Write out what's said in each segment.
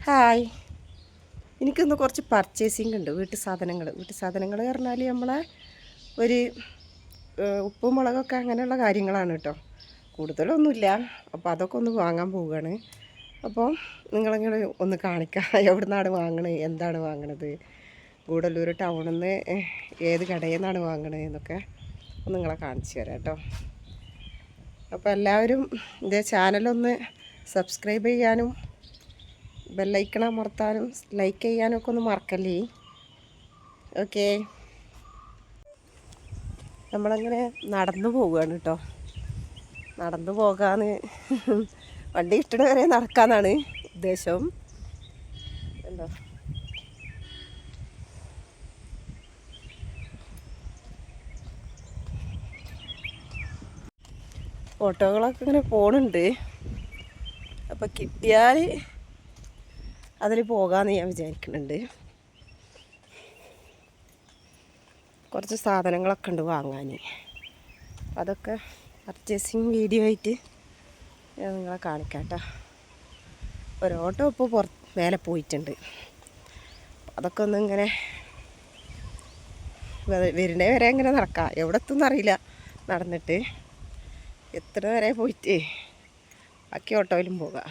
Hi, എനിക്കിന്ന് കുറച്ച് purchasing ഉണ്ട്. വീട്ടു സാധനങ്ങൾ പറഞ്ഞാൽ നമ്മളെ ഒരു ഉപ്പും മുളകൊക്കെ അങ്ങനെയുള്ള കാര്യങ്ങളാണ് കേട്ടോ. കൂടുതലൊന്നുമില്ല. അപ്പോൾ അതൊക്കെ ഒന്ന് വാങ്ങാൻ പോവുകയാണ്. അപ്പോൾ നിങ്ങളിങ്ങനെ ഒന്ന് കാണിക്കാം, എവിടെ നിന്നാണ് വാങ്ങണത്, എന്താണ് വാങ്ങണത്, ഗൂഡല്ലൂർ ടൗണിൽ നിന്ന് ഏത് കടയിൽ നിന്നാണ് വാങ്ങണത് എന്നൊക്കെ ഒന്ന് നിങ്ങളെ കാണിച്ചു തരാം കേട്ടോ. അപ്പോൾ എല്ലാവരും ഇതേ ചാനലൊന്ന് സബ്സ്ക്രൈബ് ചെയ്യാനും ബെല്ലൈക്കൺ അമർത്താനും ലൈക്ക് ചെയ്യാനും ഒക്കെ ഒന്ന് മറക്കല്ലേ. ഓക്കെ, നമ്മളങ്ങനെ നടന്നു പോവുകയാണ് കേട്ടോ. നടന്നു പോകാന്ന് വണ്ടി ഇട്ടിട്ട് വരെ നടക്കാന്നാണ് ഉദ്ദേശം. എന്താ ഓട്ടോകളൊക്കെ ഇങ്ങനെ പോണുണ്ട്. അപ്പം കിട്ടിയാൽ അതിൽ പോകാമെന്ന് ഞാൻ വിചാരിക്കുന്നുണ്ട്. കുറച്ച് സാധനങ്ങളൊക്കെ ഉണ്ട് വാങ്ങാൻ. അതൊക്കെ പർച്ചേസിങ് വീഡിയോ ആയിട്ട് ഞാൻ നിങ്ങളെ കാണിക്കാം കേട്ടോ. ഒരു ഓട്ടോ ഇപ്പോൾ മേലെ പോയിട്ടുണ്ട്. അതൊക്കെ ഒന്ന് ഇങ്ങനെ വരുന്നേ വരെ ഇങ്ങനെ നടക്കാം. എവിടെ എത്തുമെന്ന് അറിയില്ല. നടന്നിട്ട് എത്ര വരെ പോയിട്ട് ബാക്കി ഓട്ടോയിലും പോകാം.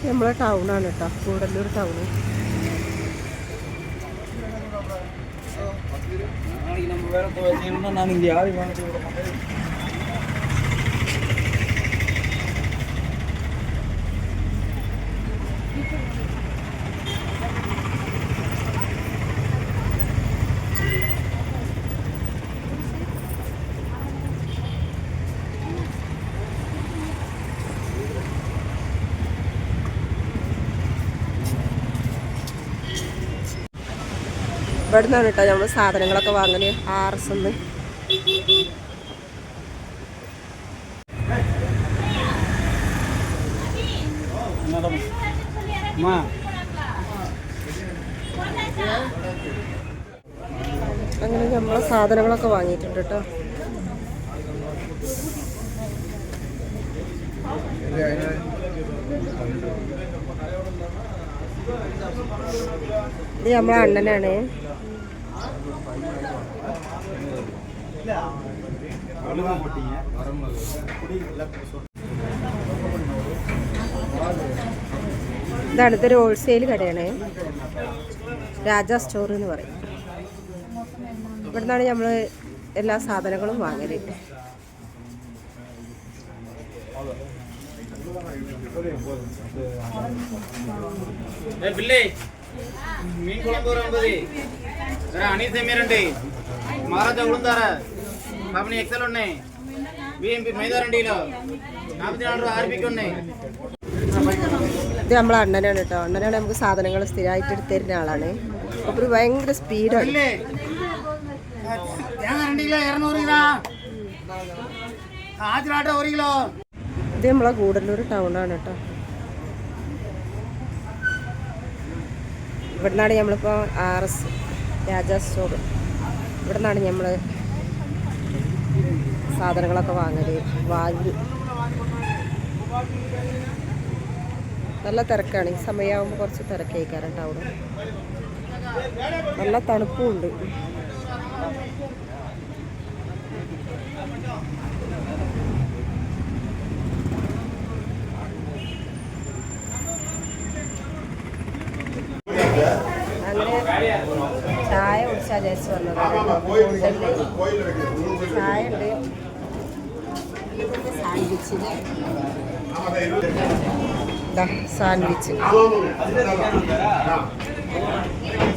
നമ്മളെ ടൗണാണ് കേട്ടോ, ഗൂഡല്ലൂർ ടൗണ്. ഇവിടെ നിന്നാണ് കേട്ടോ നമ്മൾ സാധനങ്ങളൊക്കെ വാങ്ങല്. RS എന്ന് അങ്ങനെ നമ്മളെ സാധനങ്ങളൊക്കെ വാങ്ങിയിട്ടുണ്ട് കേട്ടോ. ഇത് നമ്മളെ അണ്ണനാണ്. ഇതാണ്, ഇതൊരു ഹോൾസെയിൽ കടയാണ്. രാജാ സ്റ്റോർ എന്ന് പറയും. ഇവിടെ നിന്നാണ് നമ്മൾ എല്ലാ സാധനങ്ങളും വാങ്ങല്. மீன் குழம்பு ஒரு 50 அணி செம்மீரண்டு மகாராஜா உளுந்தார பாபனி எக்ஸல் ஒன்று BMP மைதா 2 കിലോ 44 ആർപിക്ക് ഒന്ന്. ഇത് നമ്മളെ അണ്ണനാണ് കേട്ടോ. അണ്ണനാണ് നമുക്ക് സാധനങ്ങൾ സ്ഥിരമായിട്ട് എടുത്ത് തരുന്ന ആളാണ്. അപ്പോൾ ഒരു ഭയങ്കര സ്പീഡാണ്. ഇത് നമ്മളെ ഗൂഡല്ലൂർ ടൗണാണ് കേട്ടോ. ഇവിടെ നിന്നാണ് നമ്മളിപ്പോൾ RS രാജാ സ്റ്റോർ, ഇവിടെ നിന്നാണ് നമ്മൾ സാധനങ്ങളൊക്കെ വാങ്ങി. നല്ല തിരക്കാണ്. ഈ സമയമാകുമ്പോൾ കുറച്ച് തിരക്കേക്കാരം ടൗണ്. നല്ല തണുപ്പും ഉണ്ട്. അങ്ങനെ ചായ കുടിച്ചാൽ വിചാരിച്ച് വന്നതാണ്. ചായ ഉണ്ട്,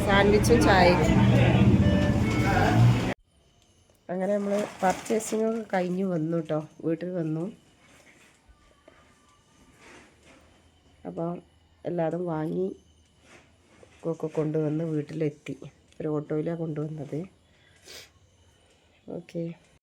സാൻഡ്വിച്ചും ചായയും. അങ്ങനെ നമ്മൾ പർച്ചേസിംഗ് ഒക്കെ കഴിഞ്ഞ് വന്നു കേട്ടോ. വീട്ടിൽ വന്നു. അപ്പോൾ എല്ലാതും വാങ്ങി ഒക്കെ കൊണ്ടുവന്ന് വീട്ടിലെത്തി. ഒരു ഓട്ടോയിലാണ് കൊണ്ടുവന്നത്. ഓക്കെ.